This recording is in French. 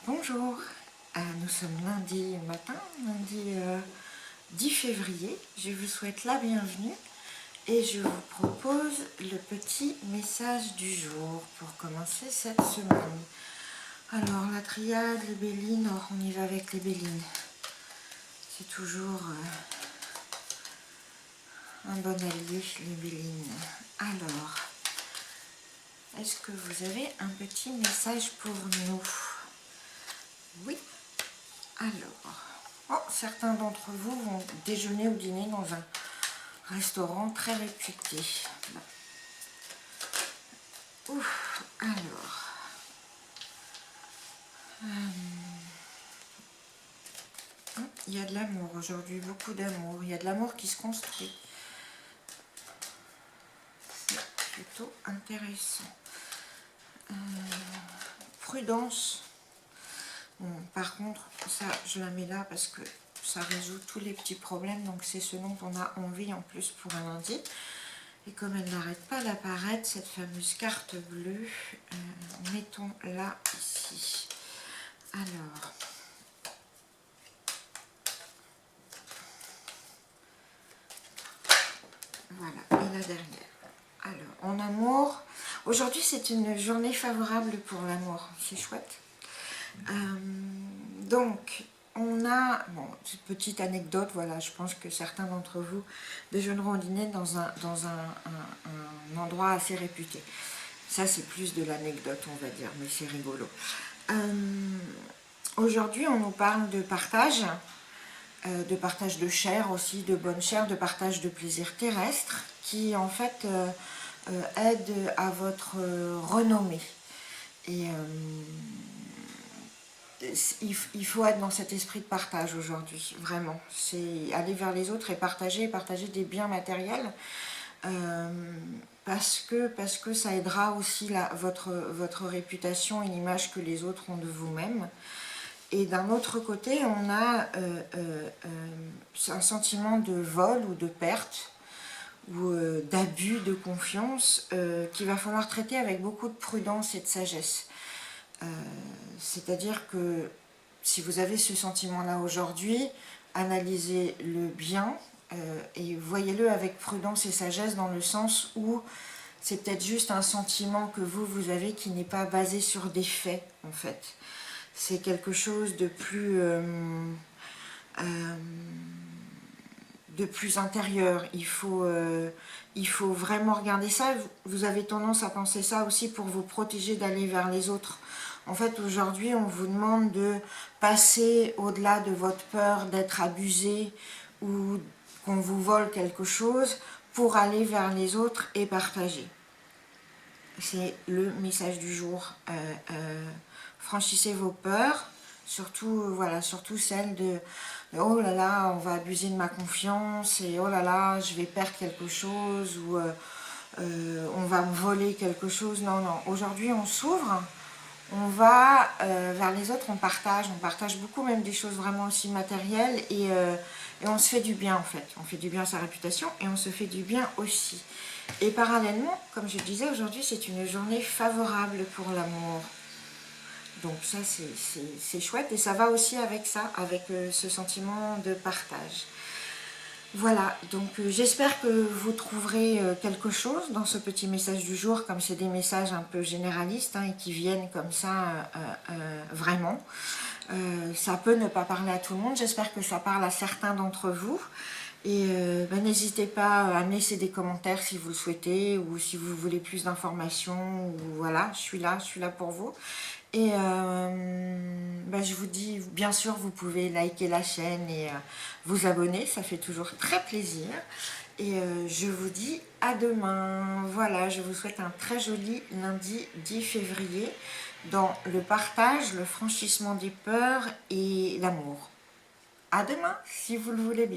Bonjour, nous sommes lundi matin, lundi 10 février. Je vous souhaite la bienvenue et je vous propose le petit message du jour pour commencer cette semaine. Alors la triade, les Bélines, on y va avec les Bélines. C'est toujours un bon allié, les Bélines. Alors, est-ce que vous avez un petit message pour nous? Oui. Alors, certains d'entre vous vont déjeuner ou dîner dans un restaurant très réputé. Ouf, alors, il y a de l'amour aujourd'hui, beaucoup d'amour. Il y a de l'amour qui se construit. C'est plutôt intéressant. Prudence. Bon, par contre, ça, je la mets là parce que ça résout tous les petits problèmes. Donc, c'est ce dont on a envie en plus pour un lundi. Et comme elle n'arrête pas d'apparaître, cette fameuse carte bleue, mettons-la ici. Alors, voilà, et la dernière. Alors, en amour, aujourd'hui c'est une journée favorable pour l'amour, c'est chouette. Donc, on a, bon, cette petite anecdote, voilà, je pense que certains d'entre vous déjeuneront au dîner dans un endroit assez réputé. Ça, c'est plus de l'anecdote, on va dire, mais c'est rigolo. Aujourd'hui, on nous parle de partage de chair aussi, de bonne chair, de partage de plaisir terrestre, qui en fait aide à votre renommée. Et il faut être dans cet esprit de partage aujourd'hui, vraiment. C'est aller vers les autres et partager des biens matériels. Parce que ça aidera aussi votre réputation et l'image que les autres ont de vous-même. Et d'un autre côté, on a un sentiment de vol ou de perte ou d'abus de confiance qu'il va falloir traiter avec beaucoup de prudence et de sagesse. C'est-à-dire que si vous avez ce sentiment-là aujourd'hui, analysez-le bien et voyez-le avec prudence et sagesse dans le sens où c'est peut-être juste un sentiment que vous avez qui n'est pas basé sur des faits en fait. C'est quelque chose de plus intérieur. Il faut vraiment regarder ça. Vous avez tendance à penser ça aussi pour vous protéger d'aller vers les autres. En fait, aujourd'hui, on vous demande de passer au-delà de votre peur d'être abusé ou qu'on vous vole quelque chose pour aller vers les autres et partager. C'est le message du jour. Franchissez vos peurs, surtout, voilà, surtout celle de oh là là, on va abuser de ma confiance et oh là là, je vais perdre quelque chose ou on va me voler quelque chose. Non, non, aujourd'hui on s'ouvre, on va vers les autres, on partage beaucoup, même des choses vraiment aussi matérielles et on se fait du bien en fait. On fait du bien à sa réputation et on se fait du bien aussi. Et parallèlement, comme je disais, aujourd'hui c'est une journée favorable pour l'amour. Donc ça c'est chouette et ça va aussi avec ça, avec ce sentiment de partage. Voilà, donc j'espère que vous trouverez quelque chose dans ce petit message du jour, comme c'est des messages un peu généralistes et qui viennent comme ça vraiment. Ça peut ne pas parler à tout le monde, j'espère que ça parle à certains d'entre vous. Et n'hésitez pas à me laisser des commentaires si vous le souhaitez ou si vous voulez plus d'informations. Ou voilà, je suis là pour vous. Et je vous dis, bien sûr, vous pouvez liker la chaîne et vous abonner, ça fait toujours très plaisir. Et je vous dis à demain. Voilà, je vous souhaite un très joli lundi 10 février dans le partage, le franchissement des peurs et l'amour. À demain, si vous le voulez bien.